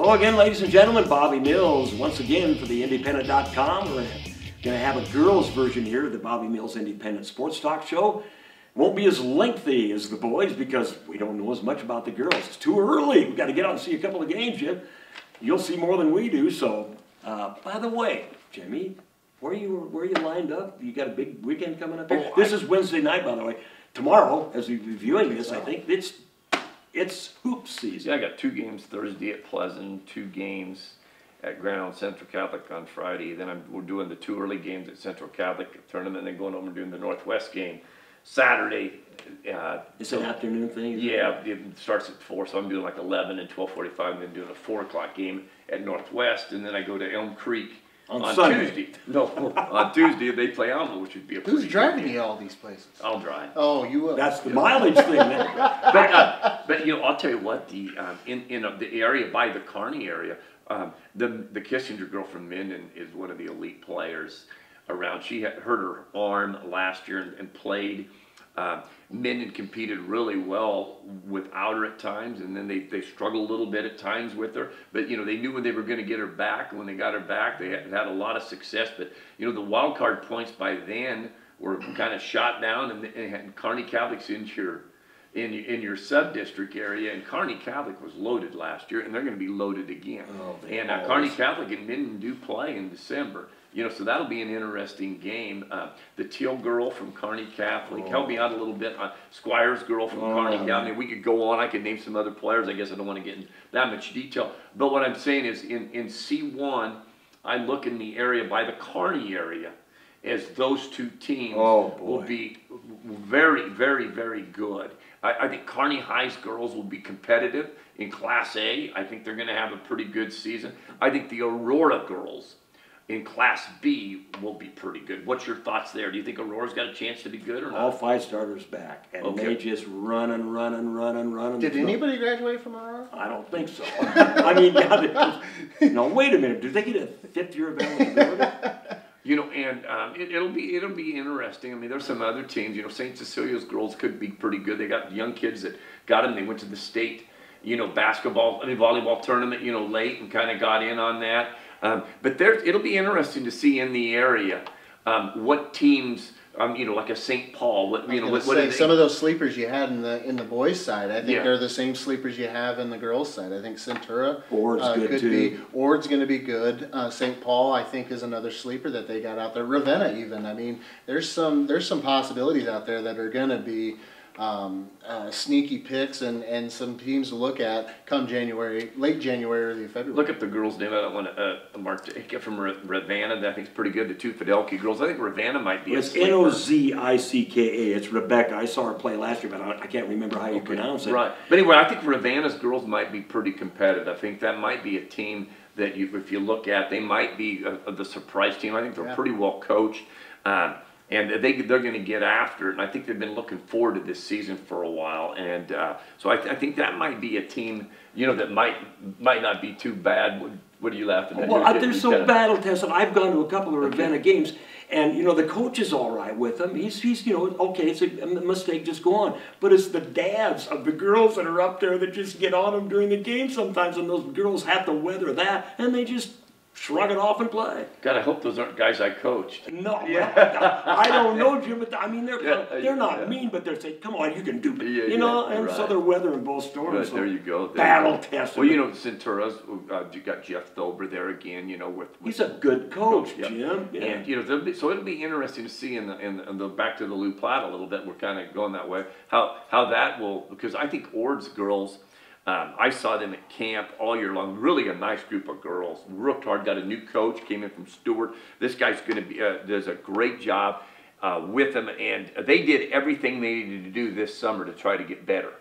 Hello again, ladies and gentlemen. Bobby Mills once again for the Independent.com. We're going to have a girls' version here of the Bobby Mills Independent Sports Talk Show. Won't be as lengthy as the boys because we don't know as much about the girls. It's too early. We've got to get out and see a couple of games yet. You'll see more than we do. So, by the way, Jimmy, where you lined up? You got a big weekend coming up here? This is Wednesday night, by the way. Tomorrow, as we're reviewing this, I think it's hoop season. Yeah, I got 2 games Thursday at Pleasant, 2 games at Grand Island Central Catholic on Friday. Then we're doing the 2 early games at Central Catholic tournament, and then going over and doing the Northwest game Saturday. It's an afternoon thing? Yeah, it starts at 4, so I'm doing like 11 and 12:45, and then doing a 4 o'clock game at Northwest, and then I go to Elm Creek on Tuesday. No, on Tuesday they play Alma, which would be a pretty Who's driving you all these places? I'll drive. Oh, you will. That's the mileage thing, then. But you know, I'll tell you what, the in the area by the Kearney area, the Kissinger girl from Minden is one of the elite players around. She had hurt her arm last year and played. Minden competed really well without her at times, and then they struggled a little bit at times with her. But you know, they knew when they were going to get her back, and when they got her back, they had a lot of success. But you know, the wild card points by then were kind of shot down, and Kearney Catholic's in your sub-district area, and Kearney Catholic was loaded last year, and they're going to be loaded again. Oh, and Kearney Catholic and Minden do play in December. You know, so that'll be an interesting game. The Teal girl from Kearney Catholic, help me out a little bit. Squires girl from Kearney Catholic. I mean, we could go on. I could name some other players. I guess I don't want to get in that much detail. But what I'm saying is, in C1, I look in the area by the Kearney area as those 2 teams will be very, very, very good. I think Kearney High's girls will be competitive in Class A. I think they're going to have a pretty good season. I think the Aurora girls in Class B will be pretty good. What's your thoughts there? Do you think Aurora's got a chance to be good or not? All 5 starters back, and they just run. Did anybody graduate from Aurora? I don't think so. I mean, no, wait a minute. Do they get a 5th year of eligibility? You know, and it'll be interesting. I mean, there's some other teams. You know, St. Cecilia's girls could be pretty good. They got young kids that got them. They went to the state, volleyball tournament, you know, late and kind of got in on that. But it'll be interesting to see in the area what teams, you know, like a St. Paul. What some of those sleepers you had in the boys' side, I think they're the same sleepers you have in the girls' side. I think Centura Ord's going to be good. St. Paul, I think, is another sleeper that they got out there. Ravenna, even. I mean, there's some possibilities out there that are going to be sneaky picks and some teams to look at come January, late January, early February. Look up the girls' name. I don't want to mark it from Ravenna. That I think is pretty good. The 2 Fidelki girls. I think Ravenna might be. It's Nozicka. It's Rebecca. I saw her play last year, but I can't remember how you pronounce it. Right. But anyway, I think Ravenna's girls might be pretty competitive. I think that might be a team that if you look at, they might be the surprise team. I think they're pretty well coached. And they're going to get after it, and I think they've been looking forward to this season for a while. And so I think that might be a team, you know, that might not be too bad. What are you laughing at? Well, they're so battle tested. I've gone to a couple of Ravenna games, and you know the coach is all right with them. He's you know, okay, it's a mistake, just go on. But it's the dads of the girls that are up there that just get on them during the game sometimes, and those girls have to weather that, and they just shrug it off and play. God, I hope those aren't guys I coached. No, I don't know, Jim, but I mean, they're not mean, but they're saying, come on, you can do it. You know, and so they're weathering both storms. Right, so there you go. Battle tested. Well, you know, Centura's, you got Jeff Thober there again, you know, with he's a good coach, Jim. Yeah. And, you know, so it'll be interesting to see in the back to the Lou Platte a little bit. We're kind of going that way. How that will, because I think Ord's girls, I saw them at camp all year long. Really a nice group of girls. Worked hard. Got a new coach. Came in from Stewart. This guy's going to be does a great job with them, and they did everything they needed to do this summer to try to get better.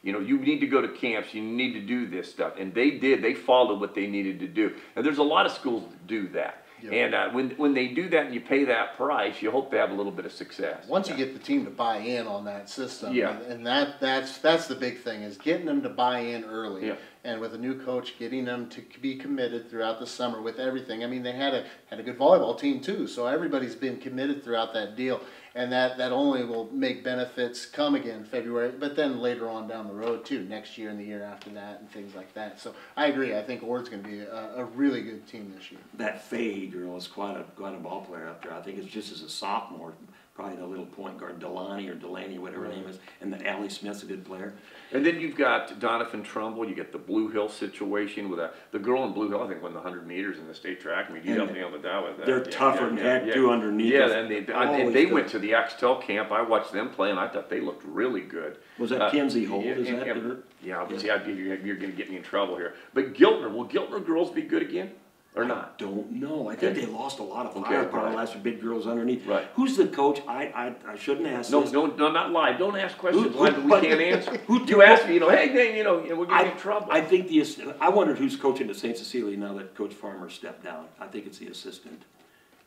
You know, you need to go to camps. You need to do this stuff, and they did. They followed what they needed to do. And there's a lot of schools that do that. Yep. And when they do that and you pay that price, you hope they have a little bit of success. Once you get the team to buy in on that system, and that's the big thing, is getting them to buy in early. Yeah. And with a new coach, getting them to be committed throughout the summer with everything. I mean, they had a good volleyball team too, so everybody's been committed throughout that deal. and that only will make benefits come again February, but then later on down the road too, next year and the year after that and things like that. So I agree. I think Ord's going to be a really good team this year. That Fahey girl is quite a ball player up there. I think it's just as a sophomore, probably the little point guard Delaney, whatever her name is, and then Allie Smith's a good player. And then you've got Donovan Trumbull. You get the Blue Hill situation with the girl in Blue Hill. I think won the 100 meters in the state track meet. You helped me on with that. They're tougher than heck too underneath. Yeah, and they went to the Axtell camp. I watched them play, and I thought they looked really good. Was that Kenzie Holt? Is that her? Yeah, but see, you're going to get me in trouble here. But Giltner, will Giltner girls be good again? Or not? I don't know. I think they lost a lot of firepower last year. Big girls underneath. Right. Who's the coach? I shouldn't ask this. No, not live. Don't ask questions live that we can't answer. You ask me, hey, then, we're getting in trouble. I think I wondered who's coaching at St. Cecilia now that Coach Farmer stepped down. I think it's the assistant.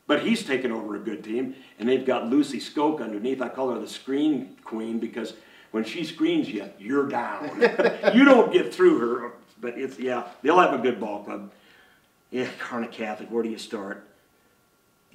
But he's taken over a good team, and they've got Lucy Skoke underneath. I call her the screen queen because when she screens you, you're down. You don't get through her. But they'll have a good ball club. Yeah, Kearney Catholic, where do you start?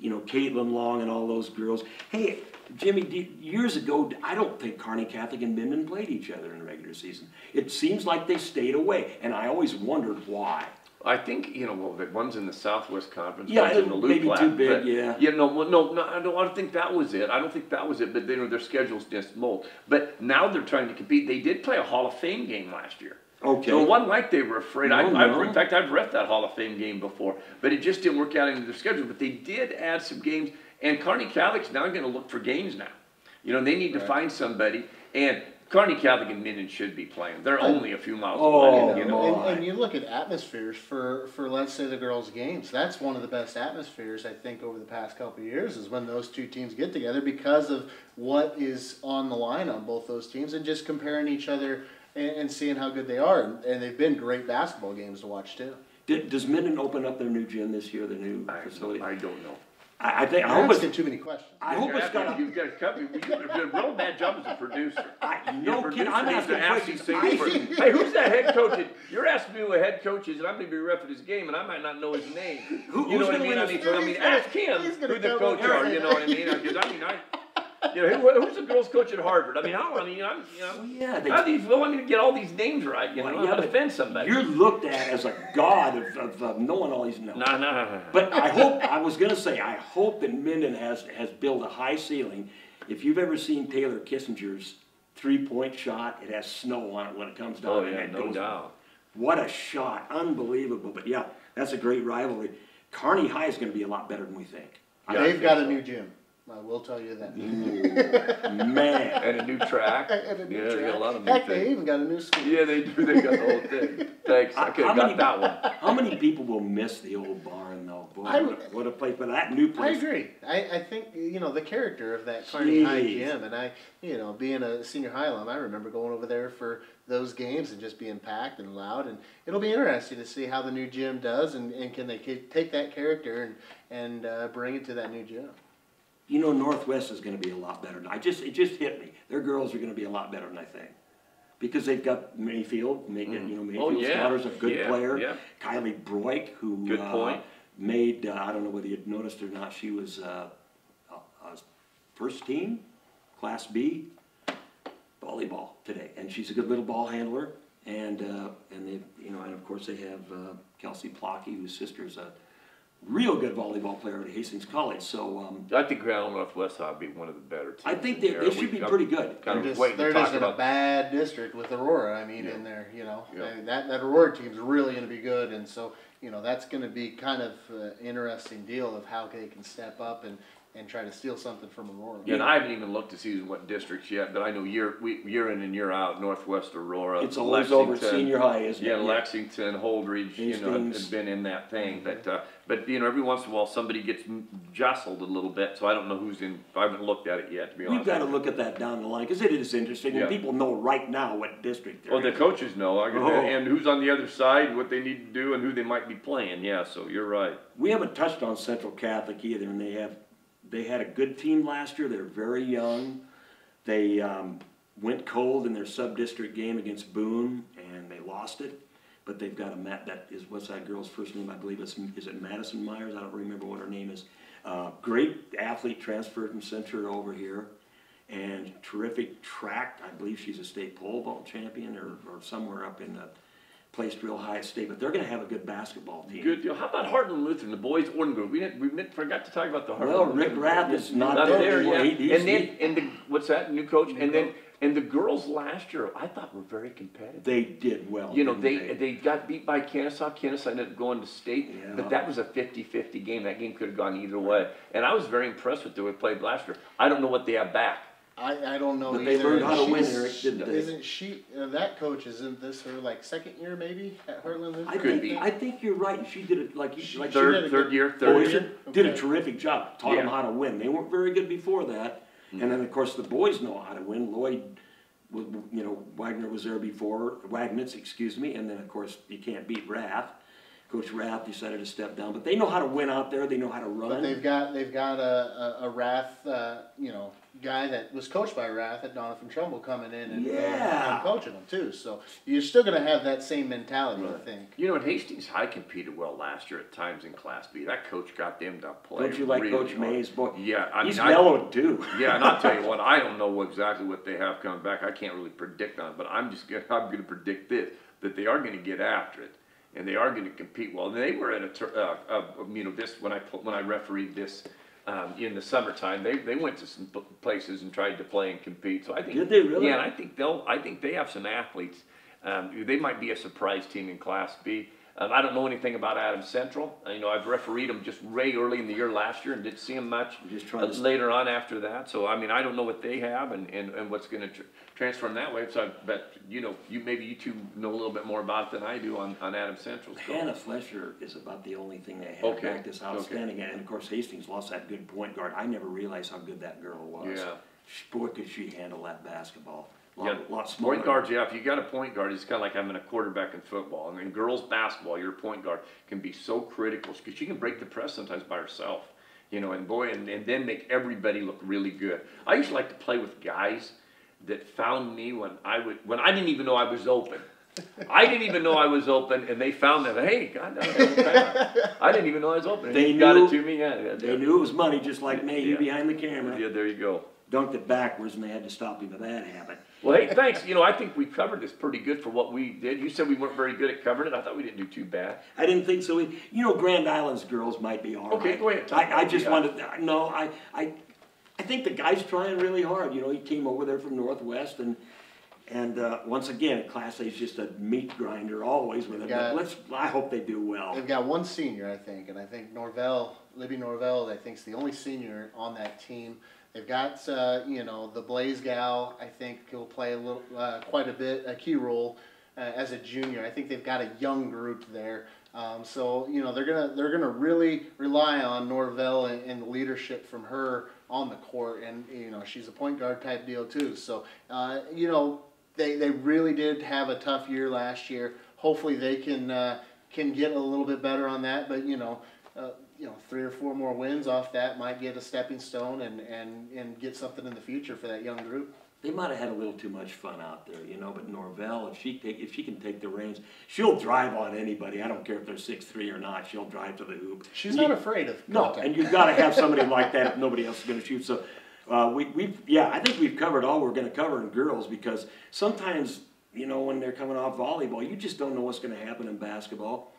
Caitlin Long and all those girls. Hey, Jimmy, years ago, I don't think Kearney Catholic and Minden played each other in the regular season. It seems like they stayed away, and I always wondered why. I think, the one's in the Southwest Conference, yeah, one's in the Loup maybe too big, yeah. No, I don't think that was it. I don't think that was it, but their schedule's just mold. But now they're trying to compete. They did play a Hall of Fame game last year. Okay. So it wasn't like they were afraid. No. In fact, I've ref that Hall of Fame game before, but it just didn't work out into their schedule. But they did add some games, and Kearney Catholic's now going to look for games now. They need to find somebody, and Kearney Catholic and Minden should be playing. They're only a few miles away. And you look at atmospheres for let's say the girls' games. That's one of the best atmospheres I think over the past couple of years is when those two teams get together because of what is on the line on both those teams and just comparing each other and seeing how good they are. And they've been great basketball games to watch too. Does Minden open up their new gym this year? The new facility? I don't know. I think I hope it's too many questions. I hope it's got. You've got to cut me. You're doing a real bad job as a producer. No kidding. I'm asking questions. Hey, who's that head coach? You're asking me who a head coach is, and I'm going to be refereed his game, and I might not know his name. You know what I mean? Ask him who the coach are. You know what I mean? Who's the girls' coach at Harvard? How do you get all these names right? How to offend somebody. You're looked at as a god of knowing all these names. No. But I hope that Minden has built a high ceiling. If you've ever seen Taylor Kissinger's three-point shot, it has snow on it when it comes down. Oh, yeah, no doubt. What a shot. Unbelievable. But, yeah, that's a great rivalry. Kearney High is going to be a lot better than we think. They've got a new gym. I will tell you that. Man. And a new track. And a new track. They got a lot of new things. They even got a new school. Yeah, they do. They got the whole thing. Thanks. I could have got that one. How many people will miss the old barn, though? Boy, what a place. But that new place. I agree. I think, the character of that Kearney High gym, and being a senior high alum, I remember going over there for those games and just being packed and loud. And it'll be interesting to see how the new gym does and can they take that character and bring it to that new gym. Northwest is going to be a lot better. It just hit me. Their girls are going to be a lot better than I think. Because they've got Mayfield. Mayfield's daughter's a good player. Yeah. Kylie Broik, who made, I don't know whether you'd noticed or not, she was first team, Class B, volleyball today. And she's a good little ball handler. And of course they have Kelsey Plocky, whose sister's a real good volleyball player at Hastings College. So I think Grand Northwest will be one of the better teams. I think they should be pretty good. They're just in a bad district with Aurora. In there, that Aurora team's really going to be good, and so that's going to be kind of an interesting deal of how they can step up and try to steal something from Aurora. Yeah, and I haven't even looked to see what districts yet, but I know year in and year out, Northwest Aurora, it's always over at senior high, isn't it? Yeah, Lexington, Holdridge, have been in that thing. But every once in a while somebody gets jostled a little bit, so I don't know who's in. I haven't looked at it yet, to be honest. We've got to look at that down the line because it is interesting, and people know right now what district they're in. The coaches know, and who's on the other side, what they need to do, and who they might be playing. Yeah, so you're right. We haven't touched on Central Catholic either, and they had a good team last year. They're very young. They went cold in their sub-district game against Boone, and they lost it. But they've got what's that girl's first name? I believe is it Madison Myers? I don't remember what her name is. Great athlete transferred from Centura over here, and terrific track. I believe she's a state pole vault champion or somewhere up in the placed real high at state, but they're going to have a good basketball team. Good deal. How about Heartland Lutheran, the boys Orden group? We forgot to talk about the Heartland. Well, Rick Rath is not there yet. Yeah. What's that, new coach? And the girls last year, I thought were very competitive. They did well. You know, they got beat by Kennesaw. Kennesaw ended up going to state, but that was a 50-50 game. That game could have gone either way. And I was very impressed with the way they played last year. I don't know what they have back. I don't know but either. They learned how to win, Eric, didn't they? Isn't she, that coach, isn't this her like second year maybe at Heartland Lutheran? Could be. I think you're right. She did it like third year. Did a terrific job. Taught them how to win. They weren't very good before that. And then of course the boys know how to win. Lloyd, you know, Wagner was there before, Wagnitz, excuse me, and then of course you can't beat Rath. Coach Rath decided to step down, but they know how to win out there. They know how to run. But they've got a Rath, you know, guy that was coached by Rath at Donovan Trumbull coming in and coaching them too. So you're still going to have that same mentality, I think. You know, and Hastings High competed well last year at times in Class B. That coach got them to play. Don't you like really Coach Mays? Boy, yeah, I he's mean, mellowed too. Yeah, and I'll tell you what, I don't know exactly what they have coming back. I can't really predict on it, but I'm going to predict this, that they are going to get after it. And they are going to compete well. They were at you know, this when I refereed this in the summertime. They went to some places and tried to play and compete. So I think did they really? Yeah, and I think they have some athletes. They might be a surprise team in Class B. I don't know anything about Adams Central. You know, I've refereed them just way early in the year last year and didn't see them much later on after that. So, I mean, I don't know what they have and what's going to transfer them that way. So I bet, you know, maybe you two know a little bit more about it than I do on Adams Central. So. Hannah Flesher is about the only thing they have back that's outstanding. And, of course, Hastings lost that good point guard. I never realized how good that girl was. Yeah. Boy, could she handle that basketball. Lot smaller. Point guards, yeah. If you got a point guard, it's kind of like having a quarterback in football. And in girls basketball, your point guard can be so critical because she can break the press sometimes by herself. You know, and boy, and then make everybody look really good. I used to like to play with guys that found me when I didn't even know I was open. I didn't even know I was open, and they found that. Hey, God, I didn't even know I was open. They got it to me. Yeah, they knew it was money, just like me. You behind the camera. Yeah, there you go. Dunked it backwards, and they had to stop him with that habit. Well, hey, thanks. You know, I think we covered this pretty good for what we did. You said we weren't very good at covering it. I thought we didn't do too bad. I didn't think so. You know, Grand Island's girls might be all right. Okay, go ahead. I just wanted to, no, I think the guy's trying really hard. You know, he came over there from Northwest, and once again, Class A is just a meat grinder always with it. I hope they do well. They've got one senior, I think, and I think Libby Norvell, I think, is the only senior on that team. They've got, you know, the Blaze gal, I think, will play quite a bit, a key role as a junior. I think they've got a young group there. So, you know, they're gonna really rely on Norvell and the leadership from her on the court. And, you know, she's a point guard type deal too. So, you know, they really did have a tough year last year. Hopefully they can get a little bit better on that. But, you know, 3 or 4 more wins off that might get a stepping stone and get something in the future for that young group. They might have had a little too much fun out there, you know. But Norvell, if she can take the reins, she'll drive on anybody. I don't care if they're 6'3" or not. She'll drive to the hoop. She's not afraid of contact. No, and you've got to have somebody like that if nobody else is going to shoot. So, I think we've covered all we're going to cover in girls because sometimes, you know, when they're coming off volleyball, you just don't know what's going to happen in basketball.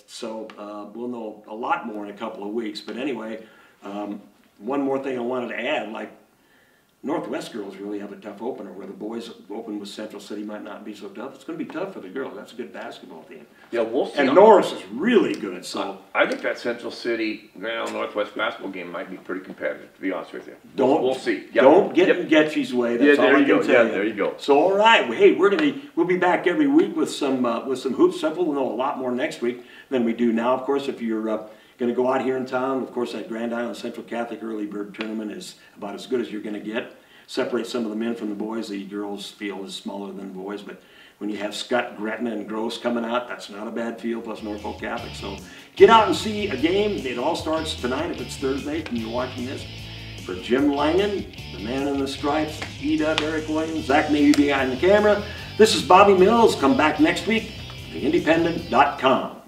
So we'll know a lot more in a couple of weeks. But anyway, one more thing I wanted to add, like Northwest girls really have a tough opener where the boys open with Central City might not be so tough. It's going to be tough for the girls. That's a good basketball team. Yeah, we'll see. And Norris is really good. So I think that Central City Grand Island Northwest basketball game might be pretty competitive, to be honest with you. We'll see. Yep. Don't get in Getchy's way. That's all I can tell you. There you go. So all right, hey, we'll be back every week with some hoop stuff. We'll know a lot more next week than we do now. Of course, if you're going to go out here in town, of course, that Grand Island Central Catholic Early Bird Tournament is about as good as you're going to get. Separate some of the men from the boys. The girls' field is smaller than the boys, but when you have Scott, Gretna, and Gross coming out, that's not a bad field, plus Norfolk Catholic. So get out and see a game. It all starts tonight if it's Thursday and you're watching this. For Jim Langen, the man in the stripes, E-Dub, Eric Williams, Zach Navy behind the camera, this is Bobby Mills. Come back next week, theindependent.com.